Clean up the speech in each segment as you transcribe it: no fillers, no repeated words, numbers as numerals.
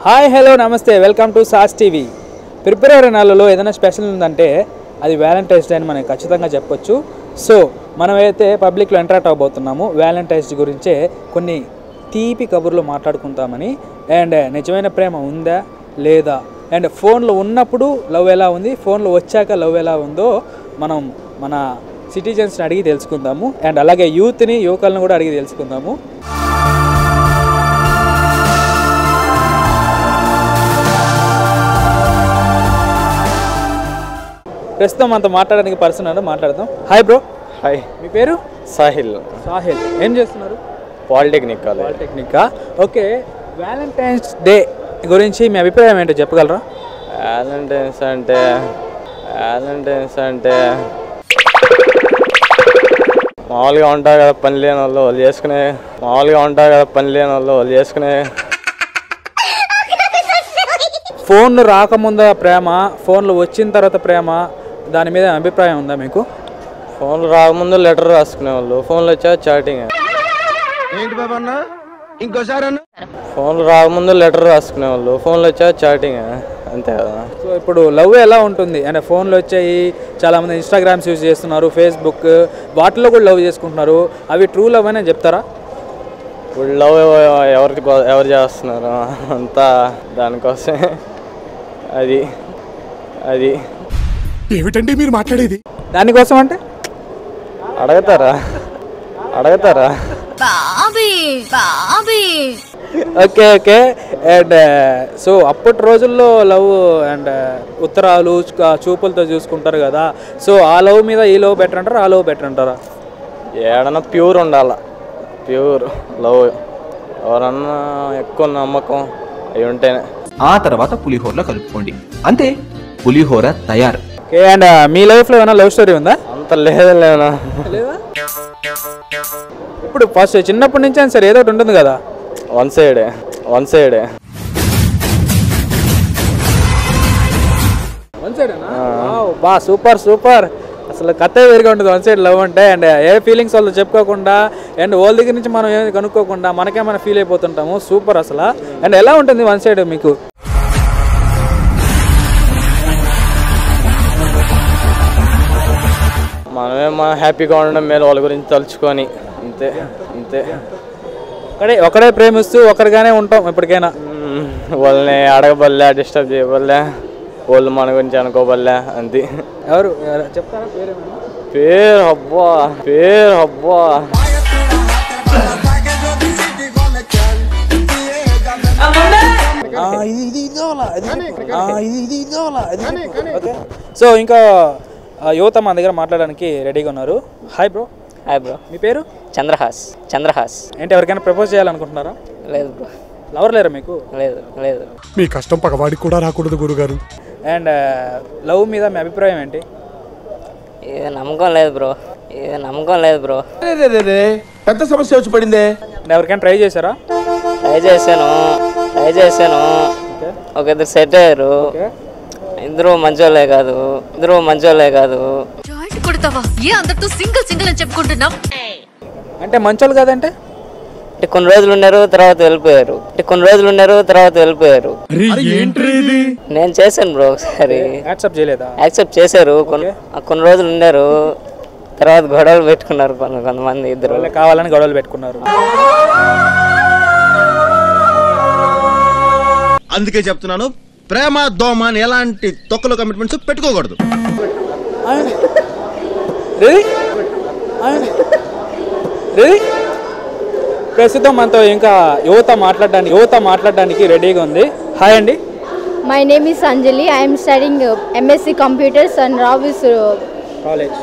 Hi hello నమస్తే welcome to sauce TV. ఫిబ్రవరి నెలలో ఏదైనా స్పెషల్ ఉందంటే అది వ్యాలంటైన్స్ డే అని మనం ఖచ్చితంగా చెప్పొచ్చు. సో మనమైతే పబ్లిక్లో ఎంటరాక్ట్ అవ్వబోతున్నాము. వ్యాలంటైన్స్ డే గురించే కొన్ని తీపి కబుర్లు మాట్లాడుకుంటామని. అండ్ నిజమైన ప్రేమ ఉందా లేదా, అండ్ ఫోన్లో ఉన్నప్పుడు లవ్ ఎలా ఉంది, ఫోన్లో వచ్చాక లవ్ ఎలా ఉందో మనం మన సిటిజన్స్ని అడిగి తెలుసుకుందాము. అండ్ అలాగే యువకులను కూడా అడిగి తెలుసుకుందాము. ప్రస్తుతం మనతో మాట్లాడడానికి పర్సన్ మాట్లాడదాం. Hi bro. హాయ్. మీ పేరు? సాహిల్. సాహిల్. ఏం చేస్తున్నారు? పాలిటెక్నిక్. ఓకే. వ్యాలంటైన్స్ డే గురించి మీ అభిప్రాయం ఏంటో చెప్పగలరా? వ్యాలంటైన్స్ అంటే మామూలుగా ఉంటారు కదా పని లేని వాళ్ళు చేసుకునే ఫోన్లు రాకముందు ప్రేమ, ఫోన్లు వచ్చిన తర్వాత ప్రేమ, దాని మీద అభిప్రాయం ఉందా మీకు? ఫోన్లు రాకముందు లెటర్ రాసుకునే వాళ్ళు, ఫోన్లు వచ్చా చాటింగ్. ఫోన్లు రాకముందు లెటర్ రాసుకునే వాళ్ళు, ఫోన్లు వచ్చా చాటింగ్, అంతే కదా. సో ఇప్పుడు లవ్ ఎలా ఉంటుంది అంటే ఫోన్లు వచ్చాయి, చాలామంది ఇన్స్టాగ్రామ్స్ యూజ్ చేస్తున్నారు, ఫేస్బుక్, వాటిలో కూడా లవ్ చేసుకుంటున్నారు. అవి ట్రూ లవ్ అని చెప్తారా? ఇప్పుడు లవ్ ఎవరు చేస్తున్నారు అంతా దానికోసమే. అది ఏమిటండి మీరు మాట్లాడేది? దానికోసం అంటే అడగతారా? ఓకే. అండ్ సో అప్పటి రోజుల్లో లవ్ అండ్ ఉత్తరాలు చూపులతో చూసుకుంటారు కదా. సో ఆ లవ్ మీద ఈ లవ్ బెటర్ అంటారా, ఆ లవ్ బెటర్ అంటారా? ఏడన్నా ప్యూర్ ఉండాల, ప్యూర్ లవ్. ఎవరన్నా ఎక్కువ నమ్మకం అవి ఉంటేనే. ఆ తర్వాత పులిహోరలో కలుపుకోండి, అంతే, పులిహోర తయారు. ఓకే. అండ్ మీ లైఫ్లో ఏమైనా లవ్ స్టోరీ ఉందా? అంత లేనా? లేదా? ఇప్పుడు ఫస్ట్ చిన్నప్పటి నుంచి అని సరే ఏదో ఒకటి ఉంటుంది కదా. వన్ సైడే. బా సూపర్. అసలు కథ వేరుగా ఉంటుంది వన్ సైడ్ లవ్ అంటే. అండ్ ఏ ఫీలింగ్స్ వాళ్ళు చెప్పుకోకుండా అండ్ వాళ్ళ దగ్గర నుంచి మనం ఏమి కనుక్కోకుండా మనకే మనం ఫీల్ అయిపోతుంటాము. సూపర్ అసలు. అండ్ ఎలా ఉంటుంది వన్ సైడ్ మీకు? మనమే మన హ్యాపీగా ఉండడం మేలు, వాళ్ళ గురించి తలుచుకొని, అంతే. ఒకడే ప్రేమిస్తూ ఒకరిగానే ఉంటాం ఎప్పటికైనా. వాళ్ళని అడగబల్లే, డిస్టర్బ్ చేయబల్లే, వాళ్ళు మన గురించి అనుకోబల్లే, అంతే. ఎవరు చెప్తారా పేరు? పేరు అబ్బా సో ఇంకా యువత మన దగ్గర మాట్లాడడానికి రెడీగా ఉన్నారు. Hi bro. మీ పేరు? చంద్రహాస్. ఏంటి ఎవరికైనా ప్రపోజ్ చేయాలనుకుంటున్నారా? లేదు బ్రో. లవర్ లేరా మీకు? లేదు. మీ కష్టం పగవాడికి కూడా రాకూడదు గురుగారు. అండ్ లవ్ మీద మీ అభిప్రాయం ఏంటి? ఇది నమ్మకం లేదు బ్రో. పెద్ద సమస్య వచ్చి పడిందే. ఎవరికైనా ట్రై చేశారా? ట్రై చేశాను. ఒక ఇద్దరు సెట్ అయ్యారు. ఇద్దరు మంచోళ్ళే కాదు. జాయింట్ కొడతావా? ఏ అందరితో సింగిల్ అని చెప్పుకుంటున్నావు? అంటే మంచోళ్ళు కాదంటే కొన్ని రోజులు ఉన్నారు, తర్వాత వెళ్ళిపోయారు. నేను చేశాను బ్రో ఒకసారి. యాక్సెప్ట్ చేశారు. కొన్ని రోజులు ఉన్నారు, తర్వాత గొడవలు పెట్టుకున్నారు కొంతమంది. ఇద్దరు కావాలని గొడవలు పెట్టుకున్నారు. అందుకే చెప్తున్నాను, ప్రేమ దోమ అని ఎలాంటి తొక్కలో కమిట్మెంట్స్ పెట్టుకోకూడదు. ప్రస్తుతం మనతో ఇంకా యువత మాట్లాడడానికి రెడీగా ఉంది. హాయ్ అండి. My name is Anjali. I am studying MSc Computers and Ravis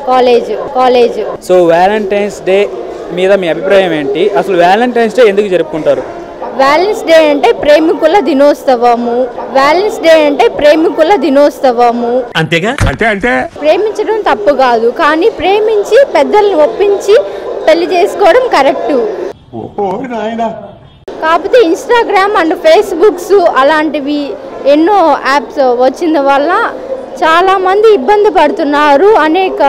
College. So Valentine's day మీద మీ అభిప్రాయం ఏంటి? అసలు వ్యాలంటైన్స్ డే ఎందుకు జరుపుకుంటారు? వ్యాలెన్స్ డే అంటే ప్రేమికుల దినోత్సవము. అంతేగా? అంటే ప్రేమించడం తప్పు కాదు, కానీ ప్రేమించి పెద్దల్ని ఒప్పించి పెళ్లి చేసుకోవడం కరెక్ట్. కాకపోతే ఇన్స్టాగ్రామ్ అండ్ ఫేస్బుక్స్ అలాంటివి ఎన్నో యాప్స్ వచ్చిన వల్ల చాలా మంది ఇబ్బంది పడుతున్నారు. అనేక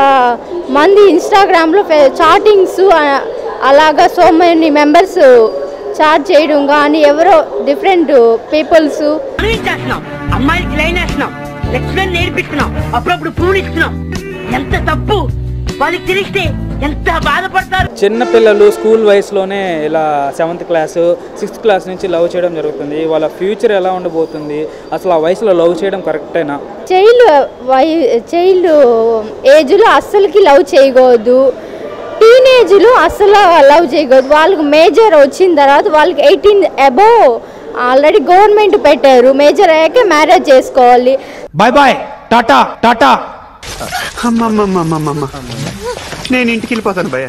మంది ఇన్స్టాగ్రామ్లో చాటింగ్స్ అలాగా సో మెనీ మెంబర్స్ చాట్ చేయడం కానీ ఎవరో డిఫరెంట్ పీపుల్స్ అమ్మాయికి లైన్ వేస్తున్నాం, లెక్చరర్ నేర్పిస్తున్నాం, అప్పుడప్పుడు పూలు ఇస్తున్నాం. ఎంత తప్పు వాళ్ళకి తెలిస్తే ఎంత బాధపడతారు. చిన్న పిల్లలు స్కూల్ వయసులోనే ఇలా 7th క్లాసు 6th క్లాస్ నుంచి లవ్ చేయడం జరుగుతుంది. వాళ్ళ ఫ్యూచర్ ఎలా ఉండబోతుంది, అసలు ఆ వయసులో లవ్ చేయడం కరెక్టేనా? చైల్డ్ ఏజ్లో అస్సలకి లవ్ చేయకూడదు, టీనేజ్లో అస్సలు లవ్ చేయకూడదు. వాళ్ళకి మేజర్ వచ్చిన తర్వాత వాళ్ళకి 18 అబోవ్ ఆల్రెడీ గవర్నమెంట్ పెట్టారు, మేజర్ అయ్యాకే మ్యారేజ్ చేసుకోవాలి. Bye bye tata tata. నేను ఇంటికి వెళ్ళిపోతాను భయ్య.